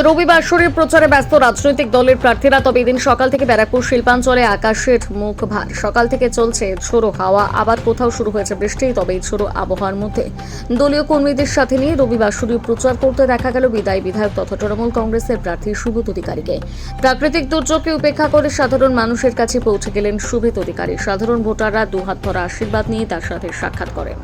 রবিবার শরীর প্রচারে ব্যস্ত রাজনৈতিক দলের প্রার্থীরা। তবে এদিন সকাল থেকে ব্যারাকপুর শিল্পাঞ্চলে আকাশের মুখ ভার। সকাল থেকে চলছে ঝোড়ো হাওয়া, আবার কোথাও শুরু হয়েছে বৃষ্টি। তবে এই ঝোড়ো আবহাওয়ার মধ্যে দলীয় কর্মীদের সাথে নিয়ে রবিবার শরীর প্রচার করতে দেখা গেল বিদায়ী বিধায়ক তথা তৃণমূল কংগ্রেসের প্রার্থী সুব্রত অধিকারীকে। প্রাকৃতিক দুর্যোগকে উপেক্ষা করে সাধারণ মানুষের কাছে পৌঁছে গেলেন সুব্রত অধিকারী। সাধারণ ভোটাররা দুহাত ভরা আশীর্বাদ নিয়ে তার সাথে সাক্ষাৎ করেন।